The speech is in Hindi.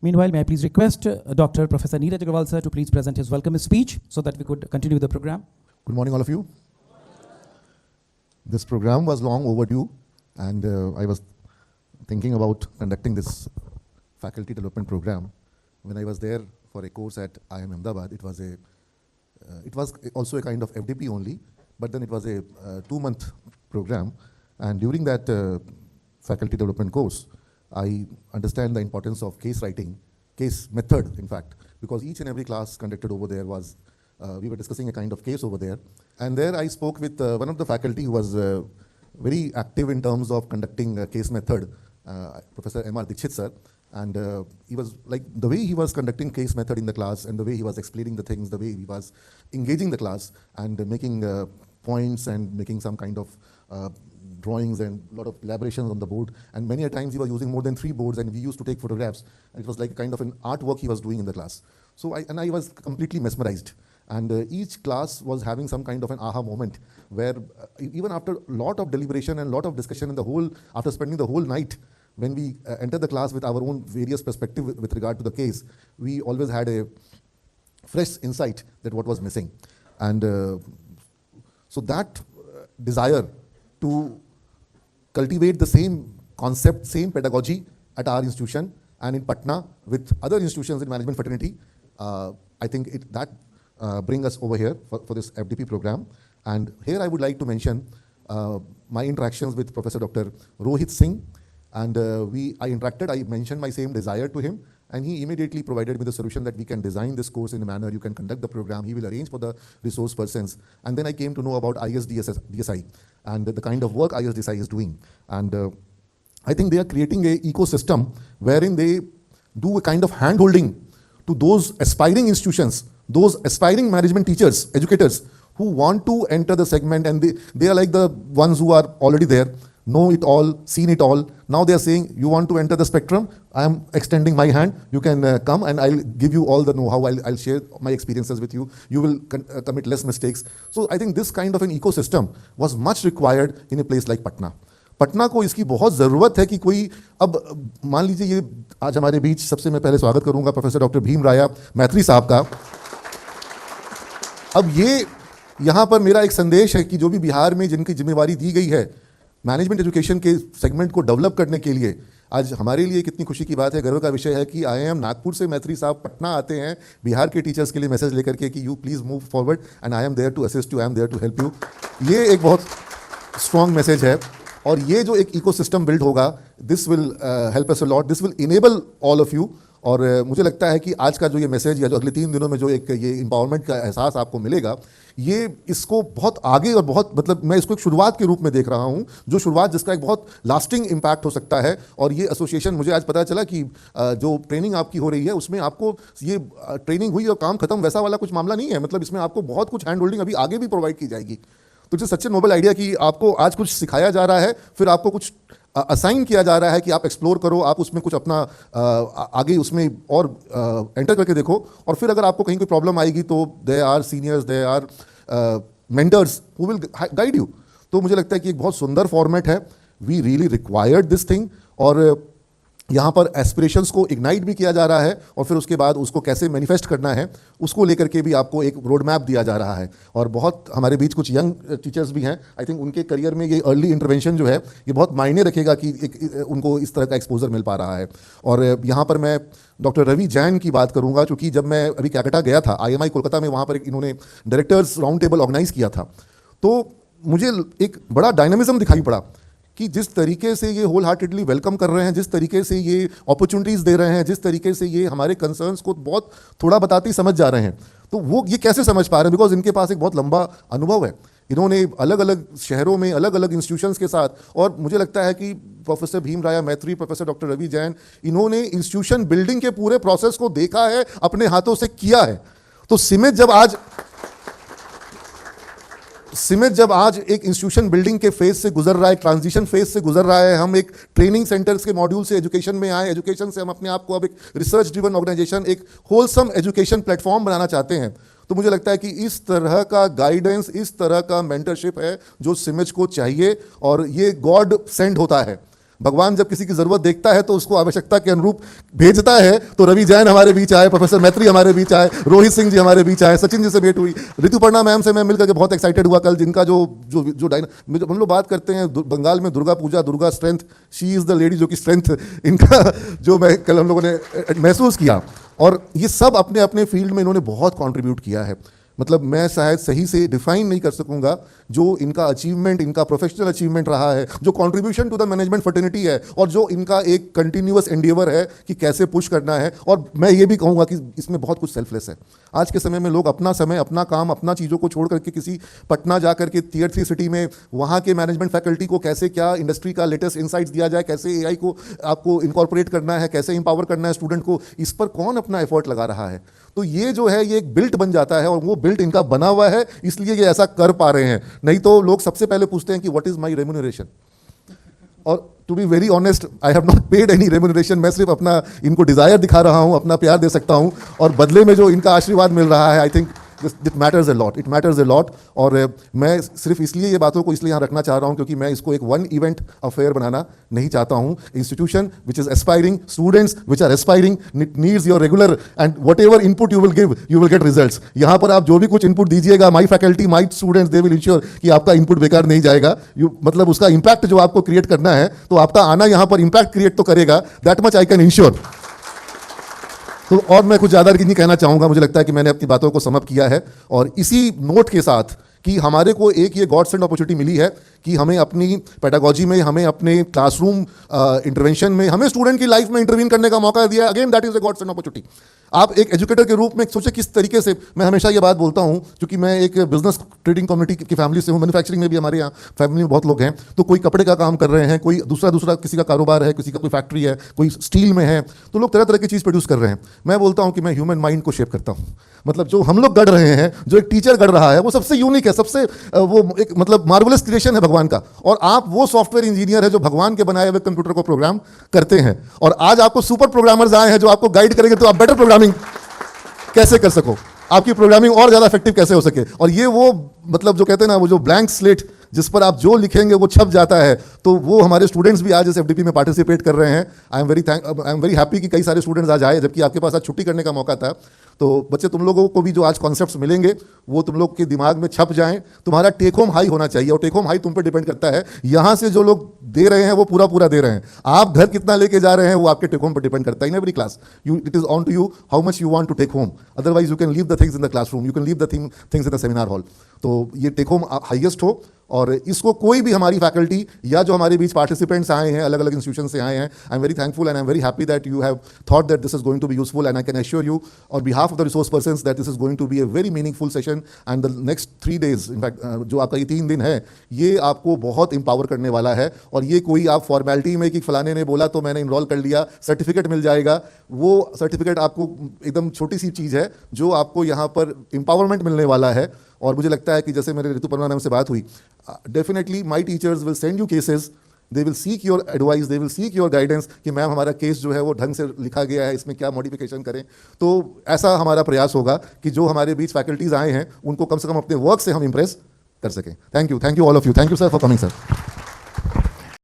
Meanwhile, may I please request Dr. Professor Neeraj Agarwal sir to please present his welcome speech so that we could continue the program. Good morning, all of you. This program was long overdue, and I was thinking about conducting this faculty development program. When I was there for a course at IIM Ahmedabad, it was also a kind of FDP only, but then it was a 2-month program, and during that faculty development course, I understand the importance of case writing, case method, in fact, because each and every class conducted over there was, we were discussing a kind of case over there. And there I spoke with one of the faculty who was very active in terms of conducting a case method, Professor M.R. Dikshit sir. And he was like, the way he was conducting case method in the class and the way he was explaining the things, the way he was engaging the class and making points and making some kind of drawings and a lot of elaborations on the board, and many a times he was using more than 3 boards, and we used to take photographs, and it was like a kind of an artwork he was doing in the class. So I was completely mesmerized, and each class was having some kind of an aha moment where even after a lot of deliberation and a lot of discussion and after spending the whole night, when we entered the class with our own various perspective with regard to the case, we always had a fresh insight that what was missing. And so that desire to cultivate the same concept, same pedagogy at our institution and in Patna with other institutions in management fraternity, I think that brings us over here for this FDP program. And here I would like to mention my interactions with Professor Dr. Rohit Singh, and I mentioned my same desire to him, and he immediately provided me the solution that we can design this course in a manner, you can conduct the program, he will arrange for the resource persons. And then I came to know about ISDSI and the kind of work ISDSI is doing. And I think they are creating an ecosystem wherein they do a kind of hand-holding to those aspiring institutions, those aspiring management teachers, educators, who want to enter the segment, and they are like the ones who are already there, know it all, seen it all. Now they are saying, you want to enter the spectrum, I am extending my hand, you can come and I'll give you all the know-how, I'll share my experiences with you, you will commit less mistakes. So I think this kind of an ecosystem was much required in a place like Patna. Patna को इसकी बहुत ज़रूरत है कि कोई, अब मान लीजिए ये आज हमारे बीच, सबसे मैं पहले स्वागत करूंगा प्रोफेसर डॉक्टर भीम राया मैत्री साहब का। अब ये यहाँ पर मेरा एक संदेश है कि जो भी बिहार में जिनकी जिम्मेवारी दी गई है मैनेजमेंट एजुकेशन के सेगमेंट को डेवलप करने के लिए, आज हमारे लिए कितनी खुशी की बात है, गर्व का विषय है कि IIM नागपुर से मैत्री साहब पटना आते हैं बिहार के टीचर्स के लिए मैसेज लेकर के कि you please move forward and I am there to assist you, I am there to help you. ये एक बहुत स्ट्रॉन्ग मैसेज है, और ये जो एक इकोसिस्टम बिल्ड होगा, this will help us a lot, this will enable all of you. और मुझे लगता है कि आज का जो ये मैसेज या जो अगले 3 दिनों में जो एक ये एम्पावरमेंट का एहसास आपको मिलेगा, ये इसको बहुत आगे और बहुत, मतलब मैं इसको एक शुरुआत के रूप में देख रहा हूँ, जो शुरुआत जिसका एक बहुत लास्टिंग इम्पैक्ट हो सकता है। और ये एसोसिएशन, मुझे आज पता चला कि जो ट्रेनिंग आपकी हो रही है उसमें आपको ये ट्रेनिंग हुई और काम खत्म वैसा वाला कुछ मामला नहीं है, मतलब इसमें आपको बहुत कुछ हैंड होल्डिंग अभी आगे भी प्रोवाइड की जाएगी। तो it's such a noble idea कि आपको आज कुछ सिखाया जा रहा है, फिर आपको कुछ असाइन किया जा रहा है कि आप एक्सप्लोर करो, आप उसमें कुछ अपना आगे उसमें और एंटर करके देखो, और फिर अगर आपको कहीं कोई प्रॉब्लम आएगी तो they are seniors, they are mentors who will guide you. तो मुझे लगता है कि एक बहुत सुंदर फॉर्मेट है, we really required this thing, और यहाँ पर एस्पिरेशंस को इग्नाइट भी किया जा रहा है, और फिर उसके बाद उसको कैसे मैनिफेस्ट करना है उसको लेकर के भी आपको एक रोड मैप दिया जा रहा है। और बहुत हमारे बीच कुछ यंग टीचर्स भी हैं, आई थिंक उनके करियर में ये अर्ली इंटरवेंशन जो है ये बहुत मायने रखेगा कि उनको इस तरह का एक्सपोजर मिल पा रहा है। और यहाँ पर मैं डॉक्टर रवि जैन की बात करूँगा, क्योंकि जब मैं अभी कैलकाटा गया था, IMI कोलकाता में, वहाँ पर इन्होंने डायरेक्टर्स राउंड टेबल ऑर्गेनाइज किया था, तो मुझे एक बड़ा डायनामिज्म दिखाई पड़ा कि जिस तरीके से ये होल हार्टेडली वेलकम कर रहे हैं, जिस तरीके से ये अपॉर्चुनिटीज़ दे रहे हैं, जिस तरीके से ये हमारे कंसर्न्स को बहुत थोड़ा बताते ही समझ जा रहे हैं, तो वो ये कैसे समझ पा रहे हैं, बिकॉज इनके पास एक बहुत लंबा अनुभव है, इन्होंने अलग अलग शहरों में अलग अलग इंस्टीट्यूशंस के साथ, और मुझे लगता है कि प्रोफेसर भीम राया मैत्री, प्रोफेसर डॉक्टर रवि जैन, इन्होंने इंस्टीट्यूशन बिल्डिंग के पूरे प्रोसेस को देखा है, अपने हाथों से किया है। तो सिमित जब आज एक इंस्टीट्यूशन बिल्डिंग के फेज से गुजर रहा है, ट्रांजिशन फेज से गुजर रहा है, हम एक ट्रेनिंग सेंटर्स के मॉड्यूल से एजुकेशन में आए, एजुकेशन से हम अपने आप को अब एक रिसर्च ड्रिवन ऑर्गेनाइजेशन, एक होलसम एजुकेशन प्लेटफॉर्म बनाना चाहते हैं, तो मुझे लगता है कि इस तरह का गाइडेंस, इस तरह का मेंटरशिप है जो सिमिज को चाहिए, और ये गॉड सेंड होता है। भगवान जब किसी की ज़रूरत देखता है तो उसको आवश्यकता के अनुरूप भेजता है। तो रवि जैन हमारे बीच आए, प्रोफेसर मैत्री हमारे बीच आए, रोहित सिंह जी हमारे बीच आए, सचिन जी से भेंट हुई, ऋतुपर्णा मैम से मैं मिलकर के बहुत एक्साइटेड हुआ कल, जिनका जो जो जो हम लोग बात करते हैं बंगाल में Durga Puja, Durga strength, she is the lady, जो कि स्ट्रेंथ इनका जो मैं कल हम लोगों ने महसूस किया। और ये सब अपने अपने फील्ड में इन्होंने बहुत कंट्रीब्यूट किया है। मतलब मैं शायद सही से डिफाइन नहीं कर सकूंगा जो इनका अचीवमेंट, इनका प्रोफेशनल अचीवमेंट रहा है, जो contribution to the management fraternity है, और जो इनका एक कंटिन्यूअस एंडेवर है कि कैसे पुश करना है। और मैं ये भी कहूँगा कि इसमें बहुत कुछ सेल्फलेस है। आज के समय में लोग अपना समय, अपना काम, अपना चीज़ों को छोड़ करके किसी पटना जा करके टियर 3 सिटी में वहाँ के मैनेजमेंट फैकल्टी को कैसे क्या इंडस्ट्री का लेटेस्ट इंसाइट्स दिया जाए, कैसे AI को आपको इनकॉर्पोरेट करना है, कैसे इंपावर करना है स्टूडेंट को, इस पर कौन अपना एफर्ट लगा रहा है। तो ये जो है ये एक बिल्ट बन जाता है, और वो बिल्ट इनका बना हुआ है, इसलिए ये ऐसा कर पा रहे हैं। नहीं तो लोग सबसे पहले पूछते हैं कि व्हाट इज माय रेम्यूनरेशन, और to be very honest I have not paid any remuneration. मैं सिर्फ अपना इनको डिजायर दिखा रहा हूं, अपना प्यार दे सकता हूं, और बदले में जो इनका आशीर्वाद मिल रहा है, I think it matters a lot, it matters a lot. और मैं सिर्फ इसलिए ये बातों को इसलिए यहाँ रखना चाह रहा हूँ क्योंकि मैं इसको एक वन इवेंट अफेयर बनाना नहीं चाहता हूँ। Institution which is aspiring, students which are aspiring, needs your regular and whatever input you will give, you will get results. यहाँ पर आप जो भी कुछ इनपुट दीजिएगा, my faculty, my students, they will ensure कि आपका इनपुट बेकार नहीं जाएगा। मतलब उसका इम्पैक्ट जो आपको क्रिएट करना है, तो आपका आना यहाँ पर इम्पैक्ट क्रिएट तो करेगा, that much I can ensure. तो और मैं कुछ ज़्यादा नहीं कहना चाहूँगा, मुझे लगता है कि मैंने अपनी बातों को समअप किया है। और इसी नोट के साथ कि हमारे को एक ये गॉड सेंड अपॉर्चुनिटी मिली है कि हमें अपनी पेडागोजी में, हमें अपने क्लासरूम इंटरवेंशन में, हमें स्टूडेंट की लाइफ में इंटरवीन करने का मौका दिया। Again that is a God send opportunity. आप एक एजुकेटर के रूप में सोचे किस तरीके से, मैं हमेशा ये बात बोलता हूँ क्योंकि मैं एक बिजनेस ट्रेडिंग कम्युनिटी की फैमिली से हूँ, मैन्युफैक्चरिंग में भी हमारे यहाँ फैमिली में बहुत लोग हैं। तो कोई कपड़े का काम कर रहे हैं, कोई दूसरा किसी का कारोबार है, किसी का कोई फैक्ट्री है, कोई स्टील में है, तो लोग तरह तरह की चीज़ प्रोड्यूस कर रहे हैं। मैं बोलता हूँ कि मैं ह्यूमन माइंड को शेप करता हूँ। मतलब जो हम लोग गढ़ रहे हैं, जो एक टीचर गढ़ रहा है, वो सबसे यूनिक है, सबसे वो एक मतलब मार्वलस क्रिएशन है भगवान का। और आप वो सॉफ्टवेयर इंजीनियर है जो भगवान के बनाए हुए कंप्यूटर को प्रोग्राम करते हैं। और आज आपको सुपर प्रोग्रामर्स आए हैं जो आपको गाइड करेंगे तो आप बेटर प्रोग्रामिंग कैसे कर सको, आपकी प्रोग्रामिंग और ज़्यादा इफेक्टिव कैसे हो सके। और ये वो मतलब जो कहते हैं ना, वो जो ब्लैंक स्लेट जिस पर आप जो लिखेंगे वो छप जाता है, तो वो हमारे स्टूडेंट्स भी आज इस FDP में पार्टिसिपेट कर रहे हैं। आई एम वेरी हैप्पी कि कई सारे स्टूडेंट्स आज आए, जबकि आपके पास आज छुट्टी करने का मौका था। तो बच्चे, तुम लोगों को भी जो आज कॉन्सेप्ट्स मिलेंगे वो तुम लोग के दिमाग में छप जाएं। तुम्हारा टेक होम हाई होना चाहिए, और टेक होम हाई तुम पे डिपेंड करता है। यहाँ से जो लोग दे रहे हैं वो पूरा पूरा दे रहे हैं, आप घर कितना लेके जा रहे हैं वो आपके टेक होम पर डिपेंड करता है। In every class it is on to you how much you want to take home, otherwise you can leave the things in the classroom, you can leave the things in the seminar hall. तो ये टेक होम हाईएस्ट हो, और इसको कोई भी हमारी फैकल्टी या जो हमारे बीच पार्टिसिपेंट्स आए हैं, अलग अलग इंस्टीट्यूशन से आए हैं, I am very thankful and I am very happy that you have thought that this is going to be useful, and I can assure you on behalf of the resource persons that this is going to be a very meaningful session. And the next 3 days, in fact जो आपका ये 3 दिन है, ये आपको बहुत इंपावर करने वाला है। और ये कोई आप फॉर्मेलिटी में कि फलाने ने बोला तो मैंने इनरोल कर लिया, सर्टिफिकेट मिल जाएगा, वो सर्टिफिकेट आपको एकदम छोटी सी चीज़ है जो आपको यहाँ पर इंपावरमेंट मिलने वाला है। और मुझे लगता है कि जैसे मेरे ऋतुपर्णा मैम से बात हुई, definitely my teachers will send you cases, they will seek your advice, they will seek your guidance कि मैम हमारा केस जो है वो ढंग से लिखा गया है, इसमें क्या मॉडिफिकेशन करें। तो ऐसा हमारा प्रयास होगा कि जो हमारे बीच फैकल्टीज़ आए हैं उनको कम से कम अपने वर्क से हम इंप्रेस कर सकें। Thank you all of you, thank you sir for coming sir.